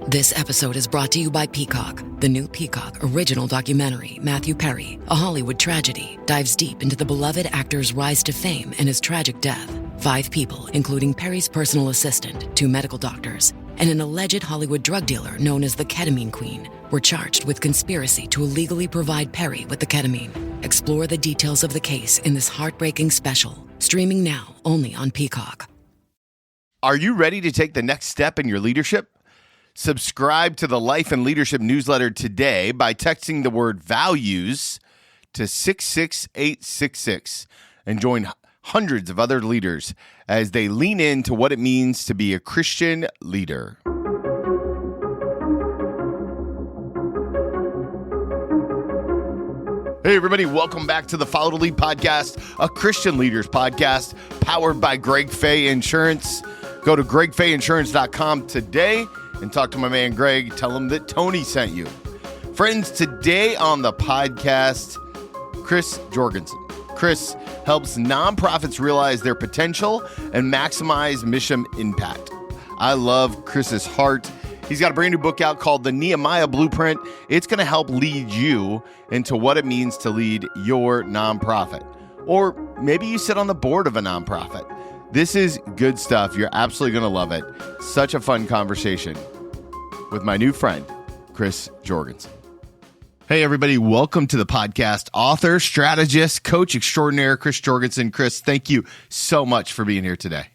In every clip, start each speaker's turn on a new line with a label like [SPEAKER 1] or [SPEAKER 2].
[SPEAKER 1] This episode is brought to you by Peacock. The new Peacock original documentary, Matthew Perry, A Hollywood Tragedy, dives deep into the beloved actor's rise to fame and his tragic death. 5 people, including Perry's personal assistant, 2 medical doctors, and an alleged Hollywood drug dealer known as the Ketamine Queen, were charged with conspiracy to illegally provide Perry with the ketamine. Explore the details of the case in this heartbreaking special, streaming now only on Peacock.
[SPEAKER 2] Are you ready to take the next step in your leadership? Subscribe to the Life and Leadership newsletter today by texting the word values to 66866 and join hundreds of other leaders as they lean into what it means to be a Christian leader. Hey, everybody, welcome back to the Follow to Lead podcast, a Christian leaders podcast powered by Greg Fay Insurance. Go to gregfayinsurance.com today and talk to my man Greg. Tell him that Tony sent you. Friends, today on the podcast, Chris Jorgensen. Chris helps nonprofits realize their potential and maximize mission impact. I love Chris's heart. He's got a brand new book out called The Nehemiah Blueprint. It's going to help lead you into what it means to lead your nonprofit. Or maybe you sit on the board of a nonprofit. This is good stuff. You're absolutely going to love it. Such a fun conversation with my new friend, Chris Jorgensen. Hey, everybody. Welcome to the podcast. Author, strategist, coach extraordinaire, Chris Jorgensen. Chris, thank you so much for being here today.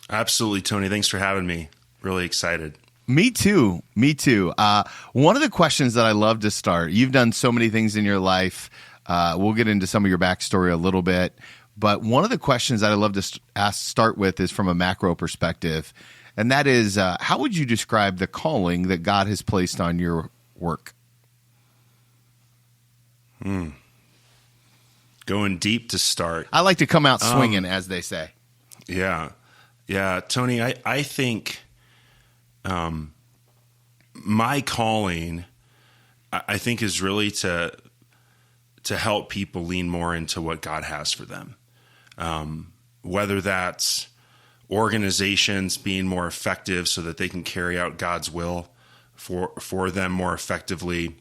[SPEAKER 3] Absolutely, Tony. Thanks for having me. Really excited.
[SPEAKER 2] Me too. One of the questions that I love to start, you've done so many things in your life. We'll get into some of your backstory a little bit. But one of the questions that I love to start with is from a macro perspective, and that is, how would you describe the calling that God has placed on your work?
[SPEAKER 3] Going deep to start.
[SPEAKER 2] I like to come out swinging, as they say.
[SPEAKER 3] Yeah, Tony, I think my calling, I think, is really to help people lean more into what God has for them. Whether that's organizations being more effective so that they can carry out God's will for them more effectively,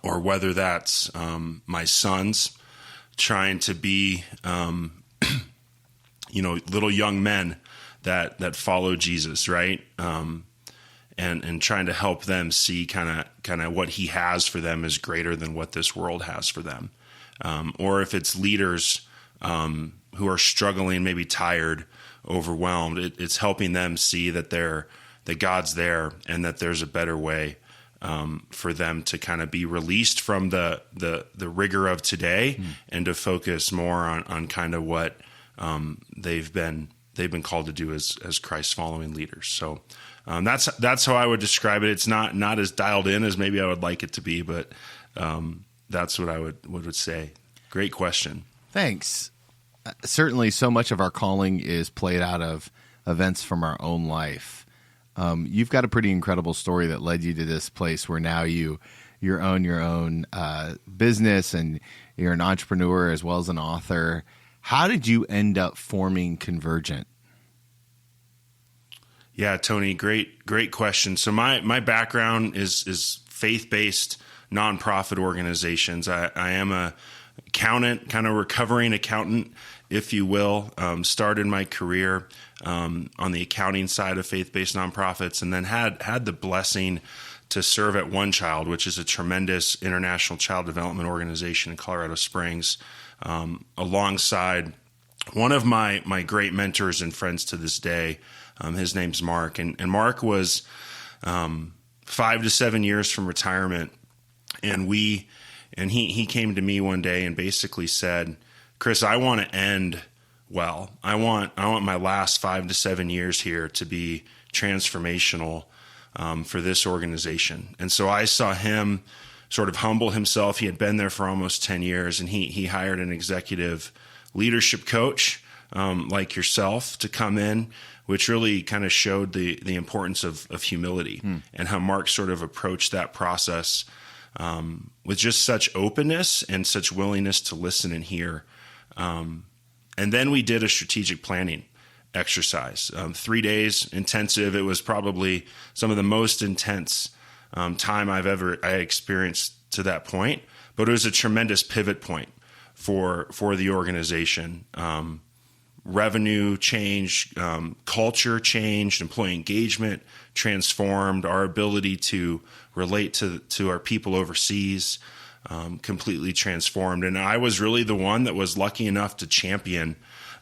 [SPEAKER 3] or whether that's my sons trying to be little young men that follow Jesus, right? And trying to help them see kind of what he has for them is greater than what this world has for them. Or if it's leaders who are struggling, maybe tired, overwhelmed, it's helping them see that God's there and that there's a better way for them to kind of be released from the rigor of today and to focus more on kind of what they've been called to do as Christ following leaders. So that's how I would describe it. It's not as dialed in as maybe I would like it to be, but that's what I would say. Great question.
[SPEAKER 2] Thanks. Certainly, so much of our calling is played out of events from our own life. You've got a pretty incredible story that led you to this place where now you own your own business and you're an entrepreneur as well as an author. How did you end up forming Convergent?
[SPEAKER 3] Yeah, Tony, great question. So my background is faith-based nonprofit organizations. I am a accountant, kind of recovering accountant, if you will. Started my career on the accounting side of faith-based nonprofits, and then had the blessing to serve at One Child, which is a tremendous international child development organization in Colorado Springs, alongside one of my great mentors and friends to this day. His name's Mark, and Mark was 5 to 7 years from retirement, and he came to me one day and basically said, "Chris, I want to end well. I want my last 5 to 7 years here to be transformational for this organization." And so I saw him sort of humble himself. He had been there for almost 10 years, and he hired an executive leadership coach like yourself to come in, which really kind of showed the importance of humility and how Mark sort of approached that process with just such openness and such willingness to listen and hear. And then we did a strategic planning exercise. 3 days intensive. It was probably some of the most intense time I experienced to that point, but it was a tremendous pivot point for the organization. Revenue changed, culture changed, employee engagement transformed, our ability to relate to our people overseas completely transformed. And I was really the one that was lucky enough to champion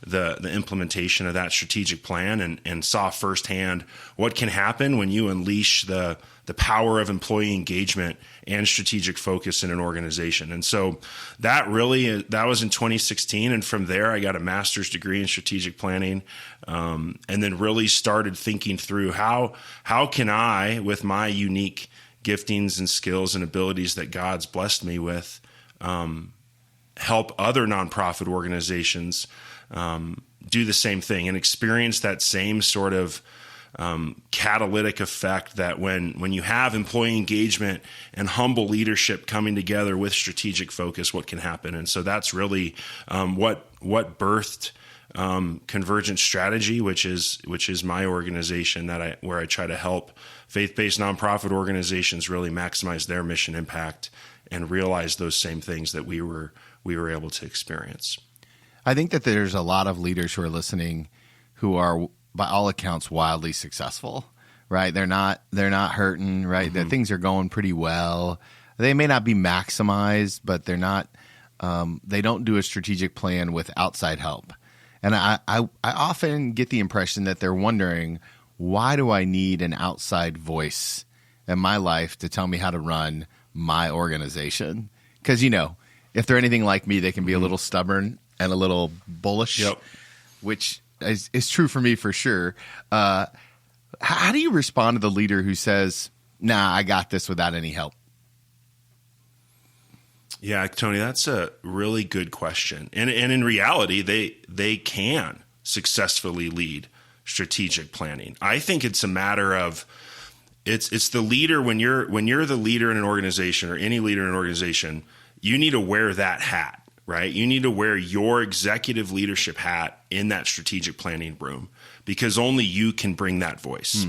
[SPEAKER 3] the implementation of that strategic plan and saw firsthand what can happen when you unleash the power of employee engagement and strategic focus in an organization. And so that was in 2016. And from there, I got a master's degree in strategic planning, and then really started thinking through how can I, with my unique giftings and skills and abilities that God's blessed me with, help other nonprofit organizations do the same thing and experience that same sort of catalytic effect that when you have employee engagement and humble leadership coming together with strategic focus, what can happen. And so that's really what birthed Convergent Strategy, which is my organization where I try to help faith-based nonprofit organizations really maximize their mission impact and realize those same things that we were able to experience.
[SPEAKER 2] I think that there's a lot of leaders who are listening who are, by all accounts, wildly successful, right? They're not hurting, right? Mm-hmm. Things are going pretty well. They may not be maximized, but they're not. They don't do a strategic plan with outside help. And I often get the impression that they're wondering, why do I need an outside voice in my life to tell me how to run my organization? Because, if they're anything like me, they can be a little stubborn and a little bullish,
[SPEAKER 3] yep.
[SPEAKER 2] Which is true for me for sure. How do you respond to the leader who says, nah, I got this without any help?
[SPEAKER 3] Yeah, Tony, that's a really good question. And in reality, they can successfully lead strategic planning. I think it's a matter of it's the leader when you're the leader in an organization or any leader in an organization, you need to wear that hat, right? You need to wear your executive leadership hat in that strategic planning room because only you can bring that voice.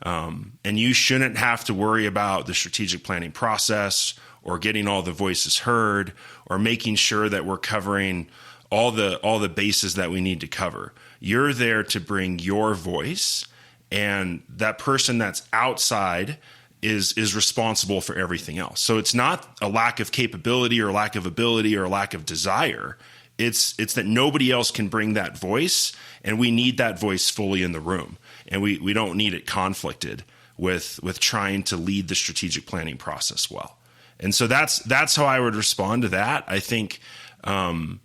[SPEAKER 3] And you shouldn't have to worry about the strategic planning process or getting all the voices heard or making sure that we're covering all the bases that we need to cover. You're there to bring your voice, and that person that's outside is responsible for everything else. So it's not a lack of capability or lack of ability or lack of desire. It's that nobody else can bring that voice, and we need that voice fully in the room. And we don't need it conflicted with trying to lead the strategic planning process well. And so that's how I would respond to that. I think, I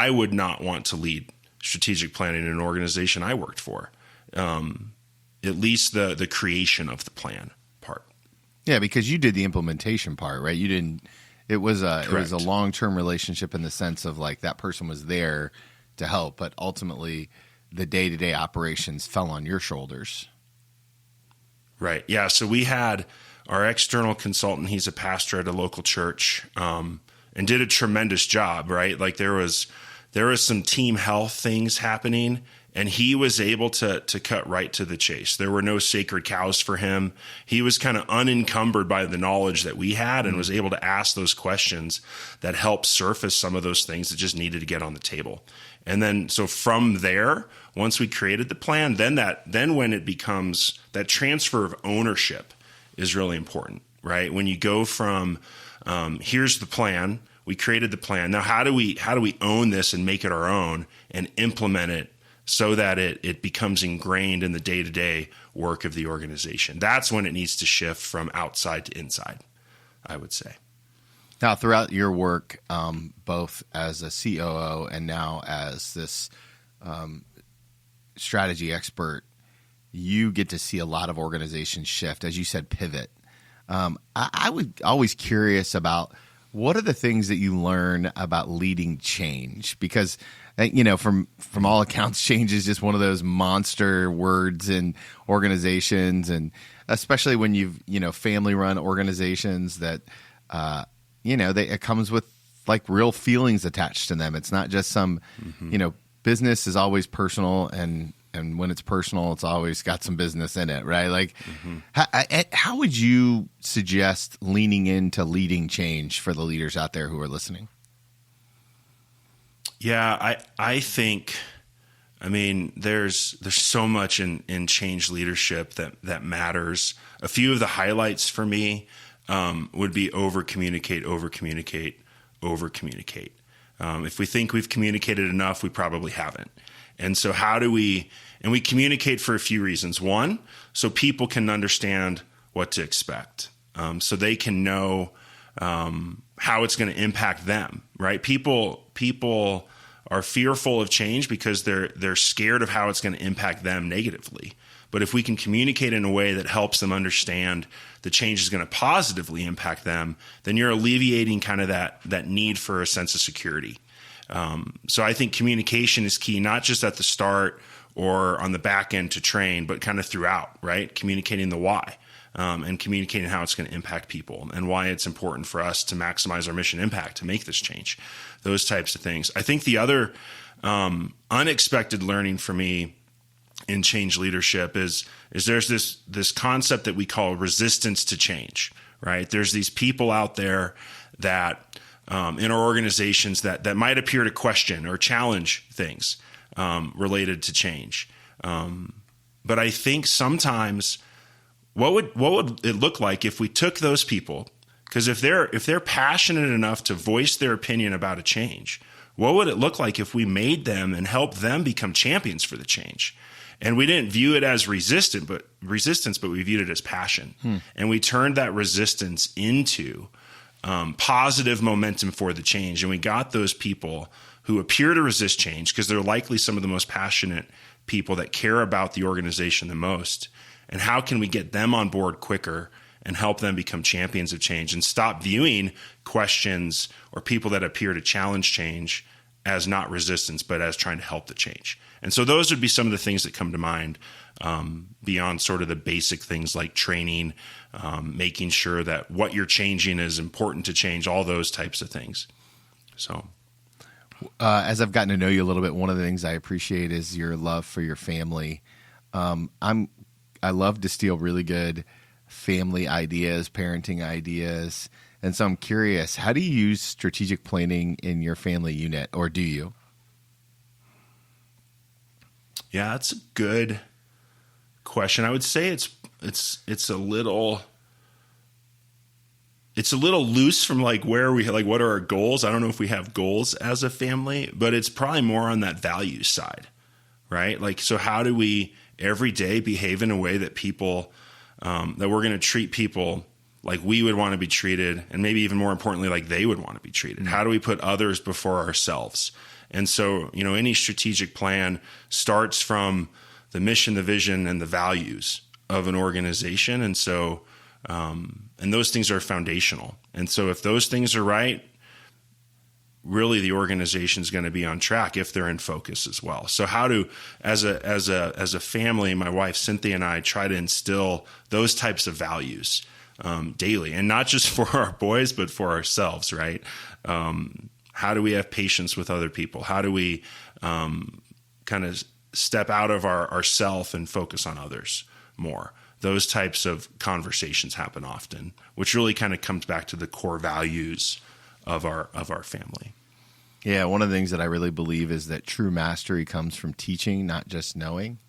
[SPEAKER 3] would not want to lead strategic planning in an organization I worked for. At least the creation of the plan part.
[SPEAKER 2] Yeah, because you did the implementation part, right? You didn't. It was a long-term relationship in the sense of like that person was there to help, but ultimately the day-to-day operations fell on your shoulders.
[SPEAKER 3] Right. Yeah. So we had our external consultant. He's a pastor at a local church, and did a tremendous job. Right. Like there was some team health things happening. And he was able to cut right to the chase. There were no sacred cows for him. He was kind of unencumbered by the knowledge that we had and was able to ask those questions that helped surface some of those things that just needed to get on the table. And then, so from there, once we created the plan, then when it becomes that transfer of ownership is really important, right? When you go from here's the plan, we created the plan. Now, how do we own this and make it our own and implement it so that it becomes ingrained in the day-to-day work of the organization? That's when it needs to shift from outside to inside, I would say.
[SPEAKER 2] Now, throughout your work, both as a COO and now as this strategy expert, you get to see a lot of organizations shift, as you said, pivot. I was always curious about what are the things that you learn about leading change? Because from all accounts, change is just one of those monster words in organizations, and especially when you've family-run organizations that it comes with like real feelings attached to them. It's not just some business is always personal, and when it's personal, it's always got some business in it, right? Like, how would you suggest leaning into leading change for the leaders out there who are listening?
[SPEAKER 3] Yeah, I think, I mean, there's so much in change leadership that matters. A few of the highlights for me would be over communicate. If we think we've communicated enough, we probably haven't. And so we communicate for a few reasons. One, so people can understand what to expect. So they can know how it's going to impact them, right? People are fearful of change because they're scared of how it's going to impact them negatively. But if we can communicate in a way that helps them understand the change is going to positively impact them, then you're alleviating kind of that need for a sense of security. So I think communication is key, not just at the start or on the back end to train, but kind of throughout, right? Communicating the why and communicating how it's going to impact people and why it's important for us to maximize our mission impact to make this change, those types of things. I think the other unexpected learning for me in change leadership is there's this concept that we call resistance to change, right? There's these people out there that in our organizations that might appear to question or challenge things related to change. But I think sometimes what would it look like if we took those people, because if they're passionate enough to voice their opinion about a change, what would it look like if we made them and helped them become champions for the change? And we didn't view it as resistance, but we viewed it as passion. And we turned that resistance into positive momentum for the change. And we got those people who appear to resist change because they're likely some of the most passionate people that care about the organization the most. And how can we get them on board quicker and help them become champions of change and stop viewing questions or people that appear to challenge change as not resistance, but as trying to help the change? And so those would be some of the things that come to mind beyond sort of the basic things like training, making sure that what you're changing is important to change, all those types of things. So,
[SPEAKER 2] as I've gotten to know you a little bit, one of the things I appreciate is your love for your family. I love to steal really good family ideas, parenting ideas. And so I'm curious, how do you use strategic planning in your family unit, or do you?
[SPEAKER 3] Yeah, that's a good question. I would say it's a little loose from like where we like what are our goals. I don't know if we have goals as a family, but it's probably more on that value side, right? Like, so how do we every day behave in a way that people that we're going to treat people like we would want to be treated, and maybe even more importantly, like they would want to be treated? Mm-hmm. How do we put others before ourselves? And so, any strategic plan starts from the mission, the vision, and the values of an organization. And so, and those things are foundational. And so if those things are right, really the organization is going to be on track if they're in focus as well. So how do, as a family, my wife, Cynthia, and I try to instill those types of values daily, and not just for our boys, but for ourselves, right? How do we have patience with other people? How do we kind of step out of our self and focus on others more? Those types of conversations happen often, which really kind of comes back to the core values of our family.
[SPEAKER 2] Yeah, one of the things that I really believe is that true mastery comes from teaching, not just knowing,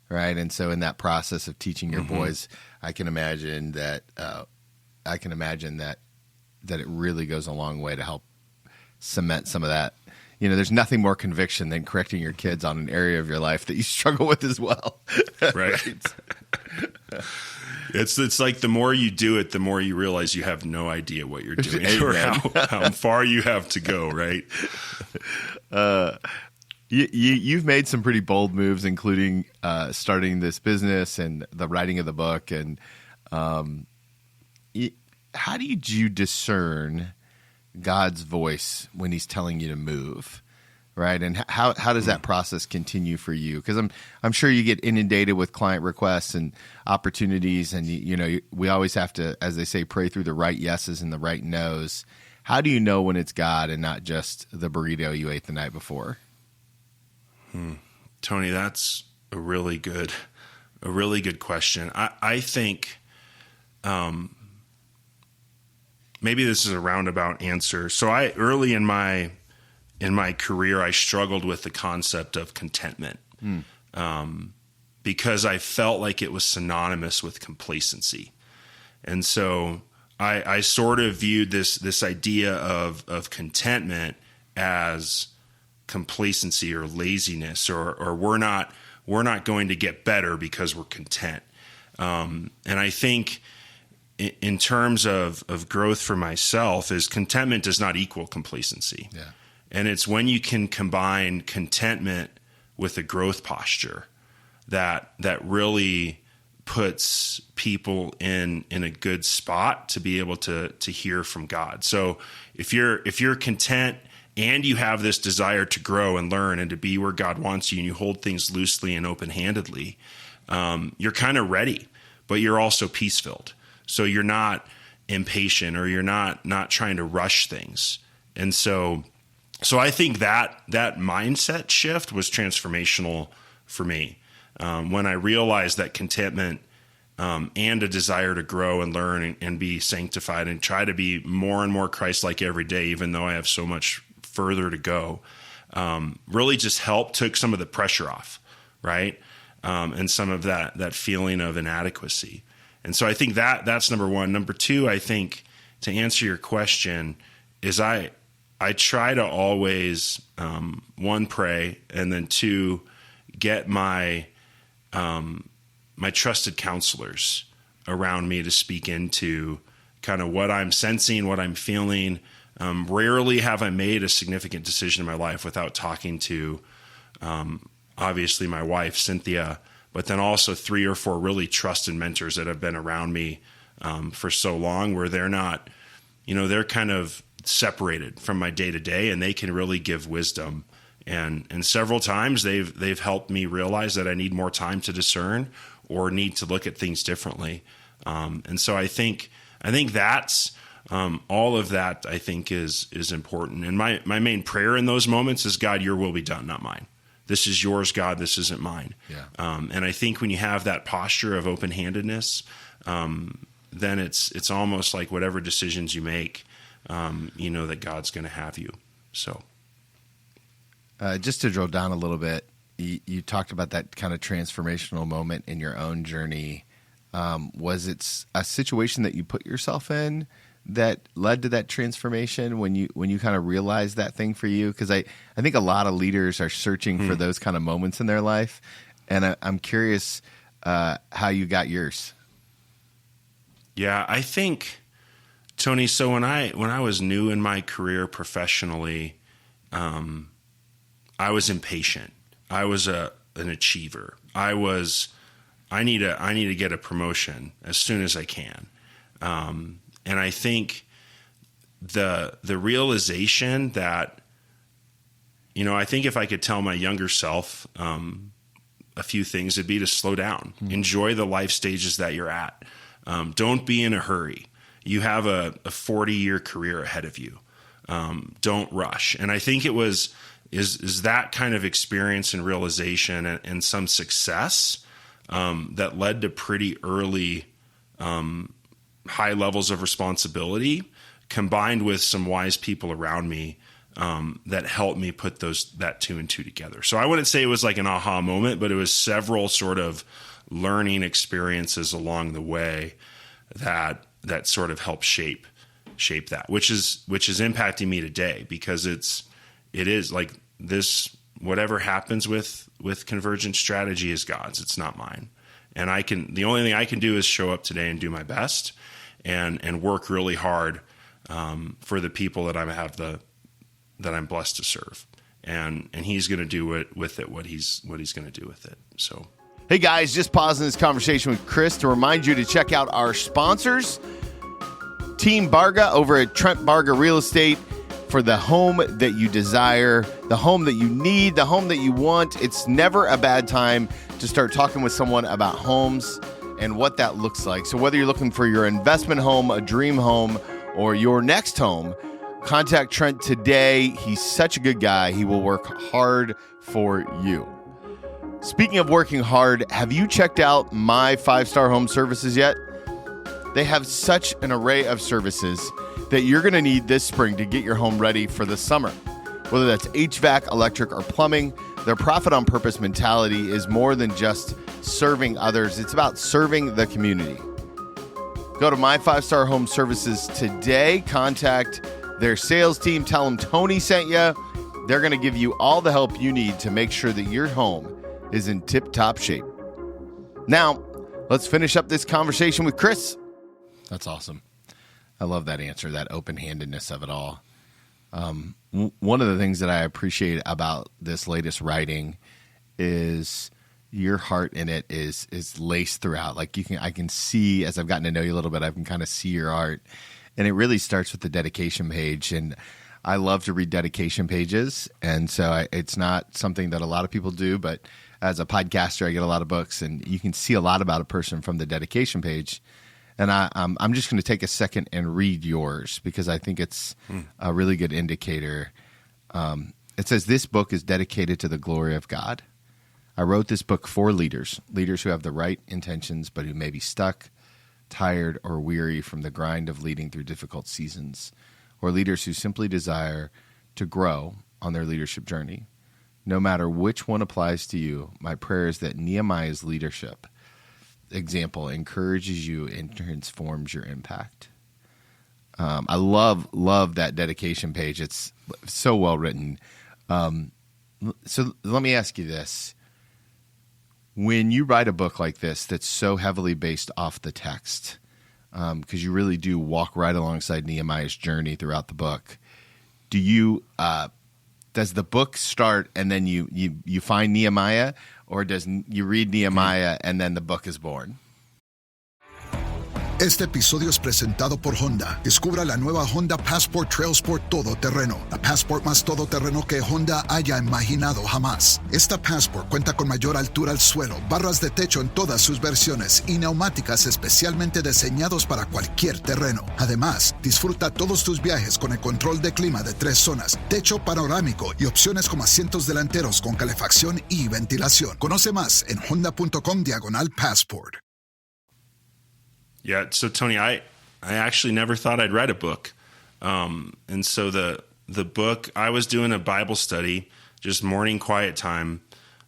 [SPEAKER 2] right? And so in that process of teaching your mm-hmm. boys, I can imagine that it really goes a long way to help cement some of that. There's nothing more conviction than correcting your kids on an area of your life that you struggle with as well.
[SPEAKER 3] Right. It's like the more you do it, the more you realize you have no idea what you're doing or how far you have to go, right?
[SPEAKER 2] You've made some pretty bold moves, including starting this business and the writing of the book. And how did you discern God's voice when he's telling you to move, right? And how does that process continue for you? Because I'm sure you get inundated with client requests and opportunities, and we always have to, as they say, pray through the right yeses and the right nos. How do you know when it's God and not just the burrito you ate the night before?
[SPEAKER 3] Tony, that's a really good question. I think maybe this is a roundabout answer. So early in my career, I struggled with the concept of contentment because I felt like it was synonymous with complacency. And so I sort of viewed this idea of contentment as complacency or laziness, or we're not going to get better because we're content. And I think in terms of growth for myself is contentment does not equal complacency.
[SPEAKER 2] Yeah.
[SPEAKER 3] And it's when you can combine contentment with a growth posture that really puts people in a good spot to be able to hear from God. So if you're content and you have this desire to grow and learn and to be where God wants you, and you hold things loosely and open-handedly, you're kind of ready, but you're also peace-filled. So you're not impatient, or you're not trying to rush things. And so I think that mindset shift was transformational for me. When I realized that contentment and a desire to grow and learn and be sanctified and try to be more and more Christ-like every day, even though I have so much further to go, really just took some of the pressure off, right? And some of that feeling of inadequacy. And so I think that's number one. Number two, I think, to answer your question, is I try to always, one, pray, and then two, get my trusted counselors around me to speak into kind of what I'm sensing, what I'm feeling. Rarely have I made a significant decision in my life without talking to, obviously, my wife, Cynthia, but then also 3 or 4 really trusted mentors that have been around me for so long, where they're not, they're kind of separated from my day to day, and they can really give wisdom. And several times they've helped me realize that I need more time to discern or need to look at things differently. And so I think that's all of that. I think is important. And my main prayer in those moments is, God, your will be done, not mine. This is yours, God. This isn't mine. Yeah. And I think when you have that posture of open-handedness, then it's almost like whatever decisions you make, that God's going to have you. So,
[SPEAKER 2] just to drill down a little bit, you talked about that kind of transformational moment in your own journey. Was it a situation that you put yourself in that led to that transformation when you kind of realized that thing for you? Because I think a lot of leaders are searching for those kind of moments in their life, and I'm curious how you got yours.
[SPEAKER 3] Yeah, I think, Tony, so when I was new in my career professionally, I was impatient. I was an achiever. I need to get a promotion as soon as I can. And I think the realization that, I think if I could tell my younger self a few things, it'd be to slow down, enjoy the life stages that you're at. Don't be in a hurry. You have a 40-year career ahead of you. Don't rush. And I think it is that kind of experience and realization and some success that led to pretty early high levels of responsibility, combined with some wise people around me that helped me put that 2 and 2 together. So I wouldn't say it was like an aha moment, but it was several sort of learning experiences along the way that sort of helped shape that, which is impacting me today, because it is like this. Whatever happens with Convergent strategy is God's. It's not mine. And the only thing I can do is show up today and do my best and work really hard for the people that that I'm blessed to serve. And he's going to do with it what he's going to do with it. So,
[SPEAKER 2] hey guys, just pausing this conversation with Chris to remind you to check out our sponsors, Team Barga over at Trent Barga Real Estate. For the home that you desire, the home that you need, the home that you want. It's never a bad time to start talking with someone about homes and what that looks like. So whether you're looking for your investment home, a dream home, or your next home, contact Trent today. He's such a good guy. He will work hard for you. Speaking of working hard, have you checked out My 5-Star Home Services yet? They have such an array of services that you're going to need this spring to get your home ready for the summer. Whether that's HVAC, electric, or plumbing, their profit on purpose mentality is more than just serving others. It's about serving the community. Go to My 5-Star Home Services today. Contact their sales team. Tell them Tony sent you. They're going to give you all the help you need to make sure that your home is in tip-top shape. Now, let's finish up this conversation with Chris. That's awesome. I love that answer, that open-handedness of it all. One of the things that I appreciate about this latest writing is your heart in it is laced throughout. Like I can see, as I've gotten to know you a little bit, I can kind of see your heart. And it really starts with the dedication page. And I love to read dedication pages. And so it's not something that a lot of people do, but as a podcaster, I get a lot of books, and you can see a lot about a person from the dedication page. And I'm just going to take a second and read yours because I think it's a really good indicator. It says, "This book is dedicated to the glory of God. I wrote this book for leaders who have the right intentions but who may be stuck, tired, or weary from the grind of leading through difficult seasons, or leaders who simply desire to grow on their leadership journey. No matter which one applies to you, my prayer is that Nehemiah's leadership example encourages you and transforms your impact." I love that dedication page. It's so well written. So let me ask you this. When you write a book like this that's so heavily based off the text, because you really do walk right alongside Nehemiah's journey throughout the book, does the book start and then you find Nehemiah, or does you read Nehemiah and then the book is born?
[SPEAKER 4] Este episodio es presentado por Honda. Descubra la nueva Honda Passport Trail Sport todoterreno. La Passport más todoterreno que Honda haya imaginado jamás. Esta Passport cuenta con mayor altura al suelo, barras de techo en todas sus versiones y neumáticas especialmente diseñados para cualquier terreno. Además, disfruta todos tus viajes con el control de clima de 3 zonas, techo panorámico y opciones como asientos delanteros con calefacción y ventilación. Conoce más en honda.com/passport.
[SPEAKER 3] Yeah, so Tony, I actually never thought I'd write a book. And so the book, I was doing a Bible study, just morning quiet time,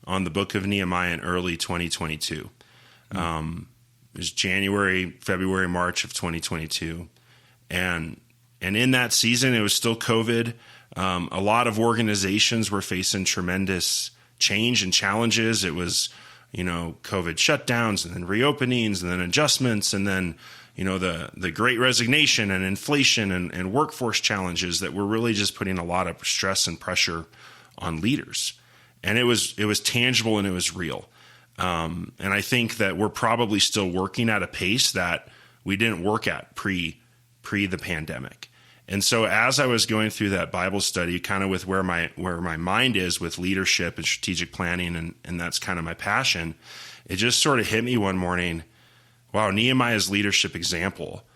[SPEAKER 3] on the book of Nehemiah in early 2022. It was January, February, March of 2022. And in that season, it was still COVID. A lot of organizations were facing tremendous change and challenges. It was COVID shutdowns and then reopenings and then adjustments and then, the great resignation and inflation and workforce challenges that were really just putting a lot of stress and pressure on leaders. And it was tangible and it was real. And I think that we're probably still working at a pace that we didn't work at pre the pandemic. And so as I was going through that Bible study, kind of with where my mind is with leadership and strategic planning, and that's kind of my passion, it just sort of hit me one morning, wow, Nehemiah's leadership example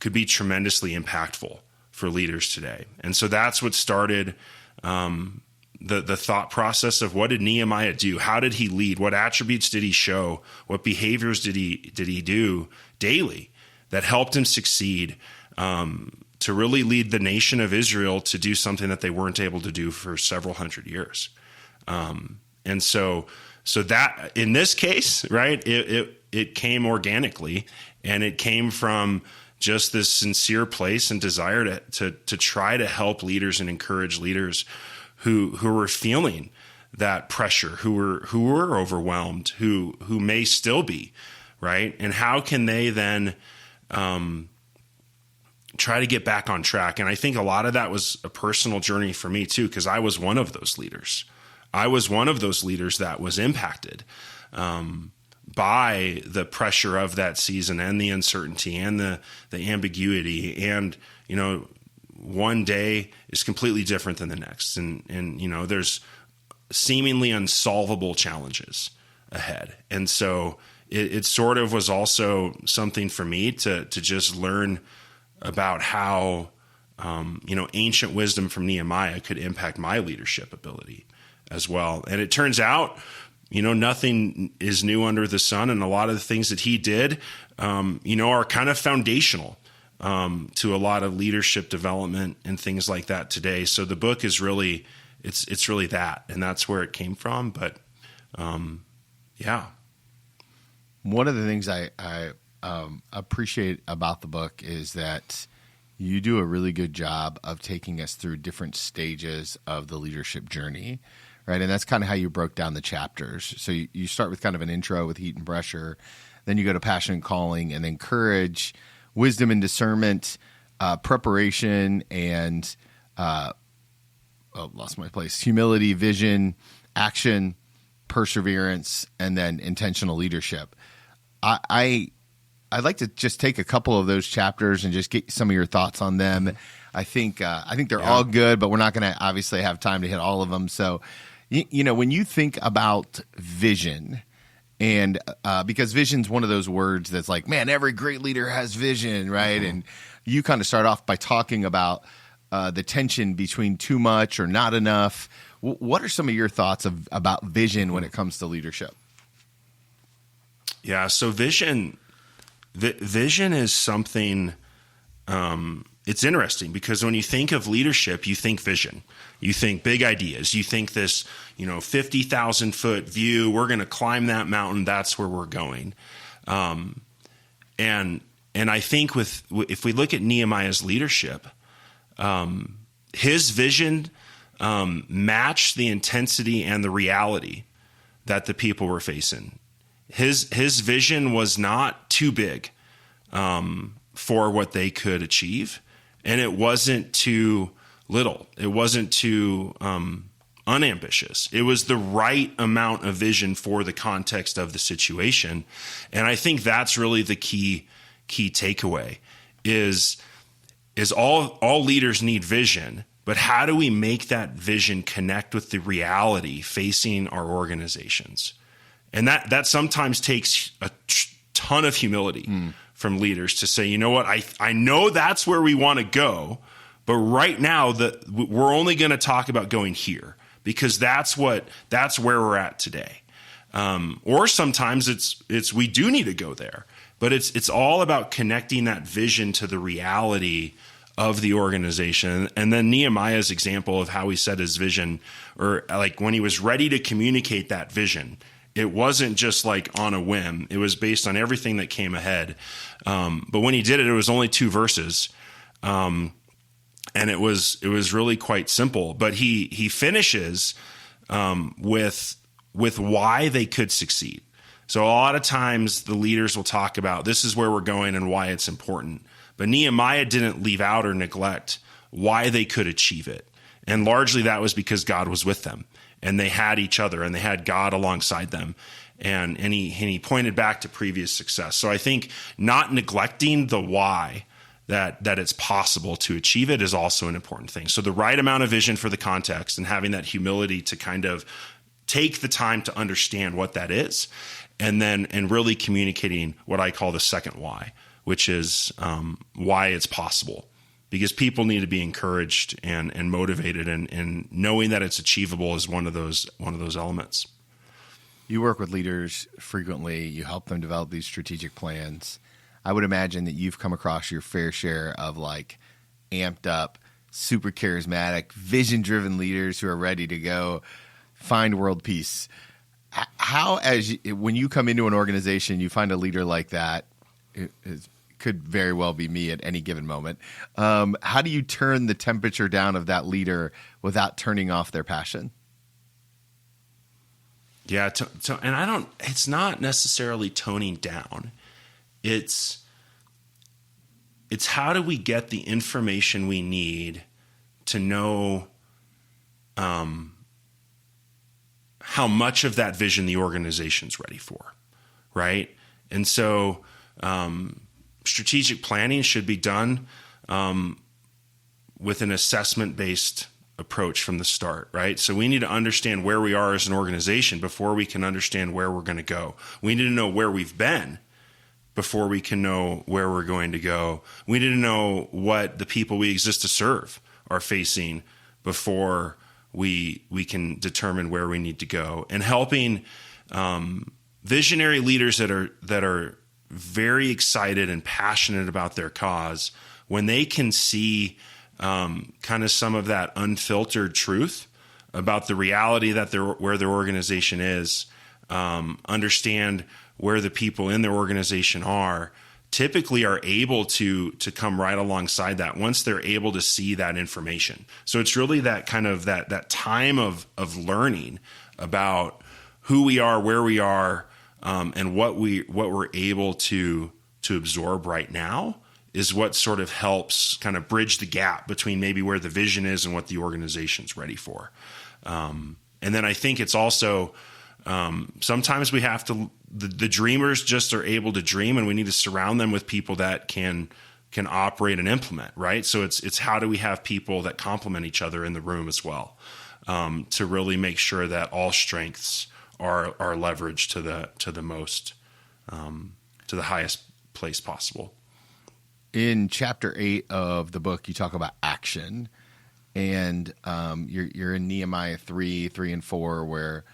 [SPEAKER 3] could be tremendously impactful for leaders today. And so that's what started the thought process of, what did Nehemiah do? How did he lead? What attributes did he show? What behaviors did he do daily that helped him succeed to really lead the nation of Israel to do something that they weren't able to do for several hundred years. And so that in this case, right, it came organically, and it came from just this sincere place and desire to try to help leaders and encourage leaders who were feeling that pressure, who were overwhelmed, who may still be, right? And how can they then try to get back on track? And I think a lot of that was a personal journey for me too, because I was one of those leaders. I was one of those leaders that was impacted by the pressure of that season and the uncertainty and the ambiguity. And, one day is completely different than the next. And there's seemingly unsolvable challenges ahead. And so it sort of was also something for me to just learn about how ancient wisdom from Nehemiah could impact my leadership ability as well. And it turns out, nothing is new under the sun. And a lot of the things that he did, are kind of foundational to a lot of leadership development and things like that today. So the book is really, it's really that, and that's where it came from. But yeah.
[SPEAKER 2] One of the things I appreciate about the book is that you do a really good job of taking us through different stages of the leadership journey, right? And that's kind of how you broke down the chapters. So you start with kind of an intro with heat and pressure, then you go to passion and calling, and then courage, wisdom and discernment, preparation, and lost my place, humility, vision, action, perseverance, and then intentional leadership. I'd like to just take a couple of those chapters and just get some of your thoughts on them. I think they're all good, but we're not going to obviously have time to hit all of them. So, when you think about vision, and because vision's one of those words that's like, man, every great leader has vision, right? Mm-hmm. And you kind of start off by talking about the tension between too much or not enough. What are some of your thoughts about vision when it comes to leadership?
[SPEAKER 3] Yeah, so vision is something, it's interesting because when you think of leadership, you think vision. You think big ideas. You think this, 50,000 foot view. We're going to climb that mountain. That's where we're going. And I think if we look at Nehemiah's leadership, his vision matched the intensity and the reality that the people were facing. His vision was not too big for what they could achieve, and it wasn't too little. It wasn't too unambitious. It was the right amount of vision for the context of the situation, and I think that's really the key takeaway. Is all leaders need vision, but how do we make that vision connect with the reality facing our organizations? And that sometimes takes a ton of humility from leaders to say, you know what, I know that's where we want to go, but right now we're only going to talk about going here because that's where we're at today. Or sometimes it's we do need to go there, but it's all about connecting that vision to the reality of the organization. And then Nehemiah's example of how he set his vision, or like when he was ready to communicate that vision, it wasn't just like on a whim. It was based on everything that came ahead. But when he did it, it was only 2 verses. And it was really quite simple, but he finishes with why they could succeed. So a lot of times the leaders will talk about this is where we're going and why it's important. But Nehemiah didn't leave out or neglect why they could achieve it. And largely that was because God was with them and they had each other and they had God alongside them. And he pointed back to previous success. So I think not neglecting the why that it's possible to achieve it is also an important thing. So the right amount of vision for the context and having that humility to kind of take the time to understand what that is, and really communicating what I call the second why, which is why it's possible. Because people need to be encouraged and motivated, and knowing that it's achievable is one of those elements.
[SPEAKER 2] You work with leaders frequently. You help them develop these strategic plans. I would imagine that you've come across your fair share of like amped up, super charismatic, vision-driven leaders who are ready to go find world peace. How, when you come into an organization, you find a leader like that, it could very well be me at any given moment. How do you turn the temperature down of that leader without turning off their passion?
[SPEAKER 3] Yeah, and it's not necessarily toning down. It's how do we get the information we need to know how much of that vision the organization's ready for, right? And so strategic planning should be done with an assessment-based approach from the start, right? So we need to understand where we are as an organization before we can understand where we're going to go. We need to know where we've been before we can know where we're going to go. We need to know what the people we exist to serve are facing before we can determine where we need to go. And helping visionary leaders that are very excited and passionate about their cause, when they can see kind of some of that unfiltered truth about the reality that where their organization is, understand where the people in their organization are, typically are able to come right alongside that once they're able to see that information. So it's really that kind of that time of learning about who we are, where we are, and what we're able to absorb right now is what sort of helps kind of bridge the gap between maybe where the vision is and what the organization's ready for. And then I think it's also sometimes we have to, the dreamers just are able to dream, and we need to surround them with people that can operate and implement, right? So it's how do we have people that complement each other in the room as well, to really make sure that all strengths are leveraged to the most, to the highest place possible.
[SPEAKER 2] In chapter 8 of the book, you talk about action, and you're in Nehemiah 3 and 4, where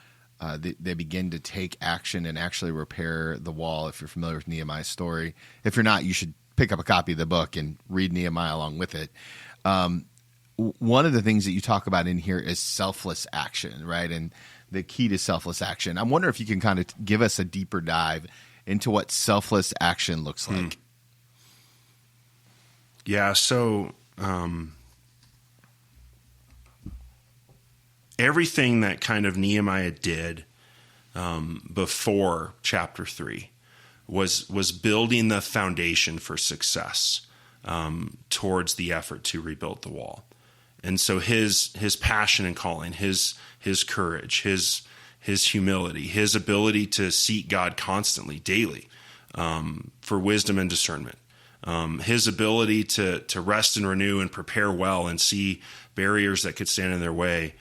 [SPEAKER 2] they begin to take action and actually repair the wall. If you're familiar with Nehemiah's story, if you're not, you should pick up a copy of the book and read Nehemiah along with it. One of the things that you talk about in here is selfless action, right? And the key to selfless action. I wonder if you can kind of give us a deeper dive into what selfless action looks like.
[SPEAKER 3] Yeah, so everything that kind of Nehemiah did before chapter 3 was building the foundation for success towards the effort to rebuild the wall. And so his passion and calling, his courage, his humility, his ability to seek God constantly, daily, for wisdom and discernment, his ability to rest and renew and prepare well and see barriers that could stand in their way,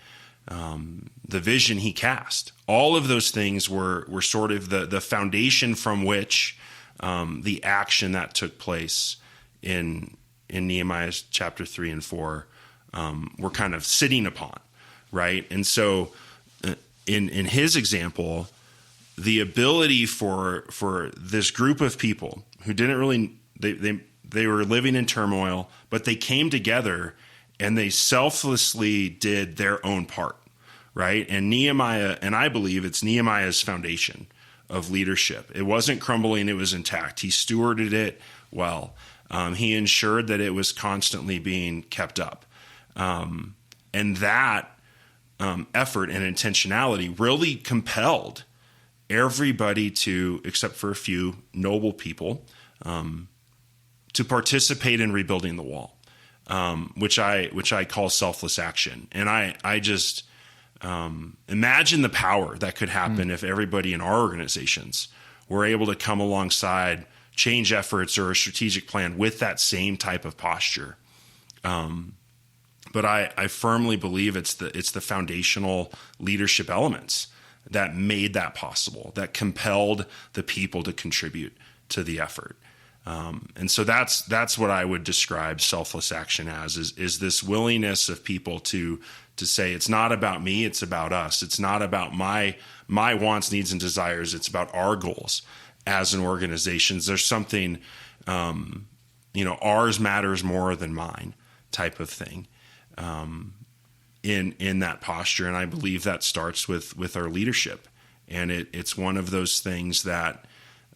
[SPEAKER 3] the vision he cast. All of those things were sort of the foundation from which the action that took place in Nehemiah's chapter 3 and 4 were kind of sitting upon, right? And so in his example, the ability for this group of people who didn't really, they were living in turmoil, but they came together and they selflessly did their own part, right? And Nehemiah, and I believe it's Nehemiah's foundation of leadership. It wasn't crumbling, it was intact. He stewarded it well. He ensured that it was constantly being kept up. And that effort and intentionality really compelled everybody to, except for a few noble people, to participate in rebuilding the wall, which I call selfless action. And I just imagine the power that could happen if everybody in our organizations were able to come alongside, change efforts or a strategic plan with that same type of posture. But I firmly believe it's the foundational leadership elements that made that possible, that compelled the people to contribute to the effort. And so that's what I would describe selfless action as, is this willingness of people to say, it's not about me, it's about us. It's not about my wants, needs, and desires. It's about our goals as an organization. There's something, ours matters more than mine type of thing. In that posture. And I believe that starts with our leadership. And it's one of those things that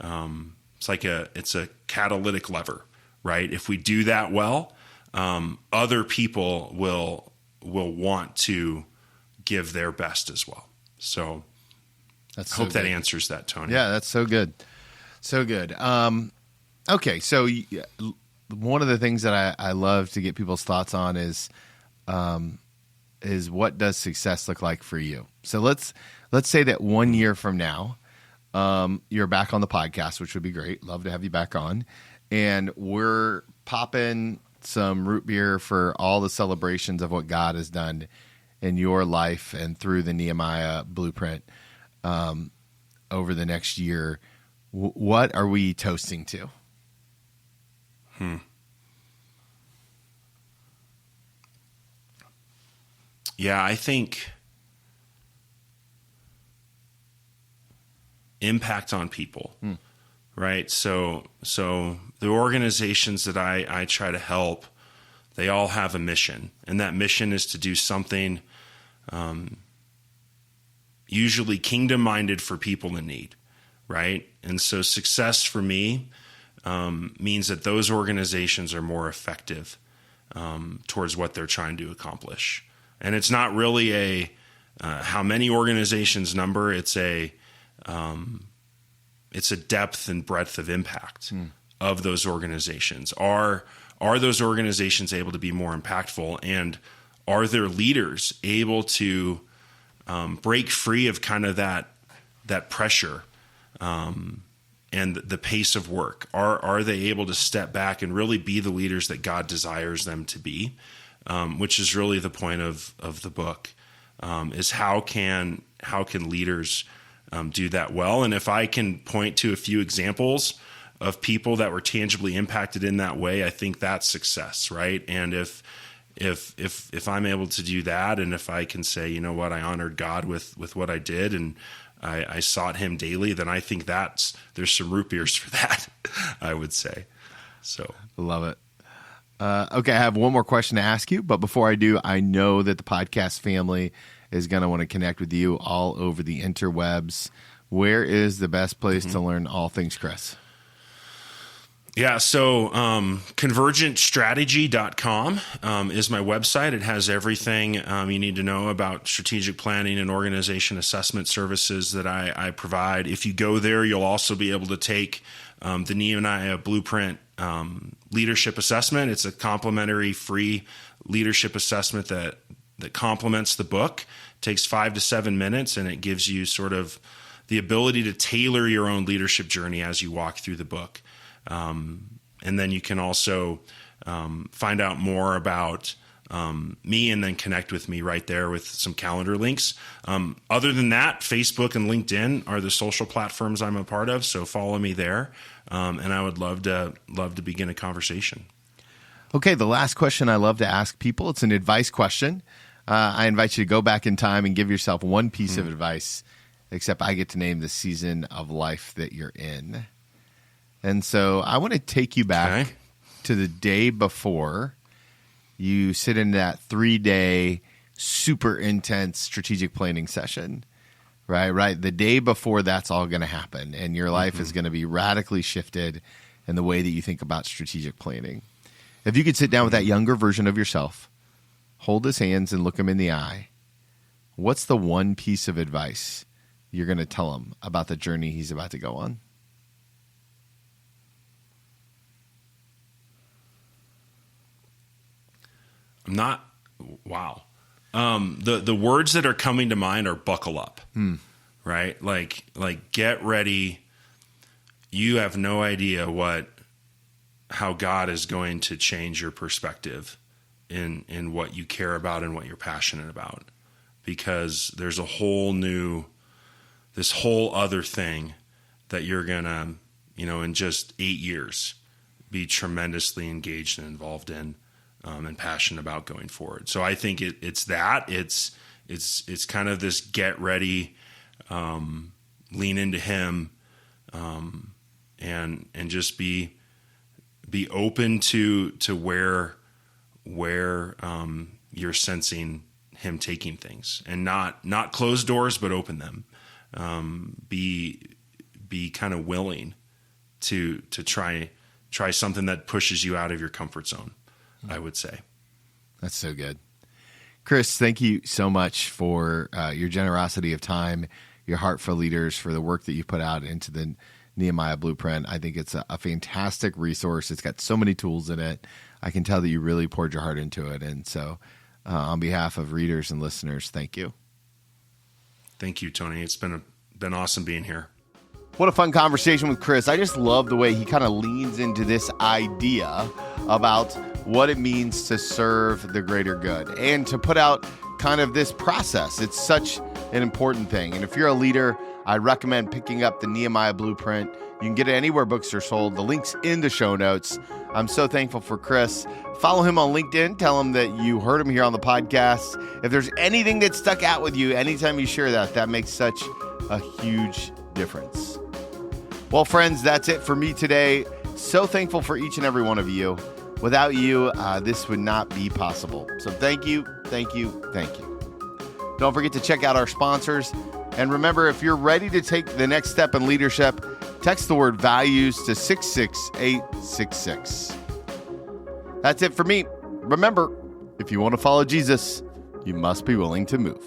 [SPEAKER 3] it's a catalytic lever, right? If we do that well, other people will want to give their best as well. So I hope that answers that, Tony.
[SPEAKER 2] Yeah, that's so good. So good. Okay, so one of the things that I love to get people's thoughts on is what does success look like for you? So let's say that 1 year from now, you're back on the podcast, which would be great. Love to have you back on. And we're popping some root beer for all the celebrations of what God has done in your life and through the Nehemiah Blueprint over the next year. What are we toasting to?
[SPEAKER 3] Yeah, I think impact on people, right? So the organizations that I try to help, they all have a mission, and that mission is to do something usually kingdom-minded for people in need, right? And so success for me means that those organizations are more effective towards what they're trying to accomplish. And it's not really a how many organizations number. It's a depth and breadth of impact of those organizations. Are those organizations able to be more impactful, and are their leaders able to break free of kind of that pressure and the pace of work? Are they able to step back and really be the leaders that God desires them to be? Which is really the point of the book, is how can leaders do that well? And if I can point to a few examples of people that were tangibly impacted in that way, I think that's success, right? And if I'm able to do that, and if I can say, you know what, I honored God with what I did, and I sought Him daily, then I think there's some root beers for that, I would say. So
[SPEAKER 2] Love it. Okay, I have one more question to ask you, but before I do, I know that the podcast family is going to want to connect with you all over the interwebs. Where is the best place to learn all things Chris?
[SPEAKER 3] Yeah, so convergentstrategy.com is my website. It has everything you need to know about strategic planning and organization assessment services that I provide. If you go there, you'll also be able to take the Nehemiah Blueprint leadership assessment. It's a complimentary free leadership assessment that complements the book. It takes 5 to 7 minutes, and it gives you sort of the ability to tailor your own leadership journey as you walk through the book. And then you can also find out more about me, and then connect with me right there with some calendar links. Other than that, Facebook and LinkedIn are the social platforms I'm a part of, so follow me there. And I would love to begin a conversation.
[SPEAKER 2] Okay, the last question I love to ask people, it's an advice question. I invite you to go back in time and give yourself one piece of advice, except I get to name the season of life that you're in. And so I want to take you back to the day before you sit in that 3-day super intense strategic planning session, right? The day before that's all going to happen, and your life is going to be radically shifted in the way that you think about strategic planning. If you could sit down with that younger version of yourself, hold his hands and look him in the eye, what's the one piece of advice you're going to tell him about the journey he's about to go on?
[SPEAKER 3] Wow. The words that are coming to mind are buckle up, right? Like get ready. You have no idea how God is going to change your perspective in what you care about and what you're passionate about, because there's this whole other thing that you're gonna, in just 8 years, be tremendously engaged and involved in. And passionate about going forward. So I think it's kind of this get ready, lean into Him, and just be open to where you're sensing Him taking things, and not close doors, but open them. Be kind of willing to try something that pushes you out of your comfort zone, I would say.
[SPEAKER 2] That's so good. Chris, thank you so much for your generosity of time, your heart for leaders, for the work that you put out into the Nehemiah Blueprint. I think it's a fantastic resource. It's got so many tools in it. I can tell that you really poured your heart into it. And so on behalf of readers and listeners, thank you.
[SPEAKER 3] Thank you, Tony. It's been awesome being here.
[SPEAKER 2] What a fun conversation with Chris. I just love the way he kind of leans into this idea about what it means to serve the greater good and to put out kind of this process. It's such an important thing. And if you're a leader, I recommend picking up the Nehemiah Blueprint. You can get it anywhere books are sold. The link's in the show notes. I'm so thankful for Chris. Follow him on LinkedIn. Tell him that you heard him here on the podcast. If there's anything that stuck out with you, anytime you share that makes such a huge difference. Well, friends, that's it for me today. So thankful for each and every one of you. Without you, this would not be possible. So thank you, thank you, thank you. Don't forget to check out our sponsors. And remember, if you're ready to take the next step in leadership, text the word values to 66866. That's it for me. Remember, if you want to follow Jesus, you must be willing to move.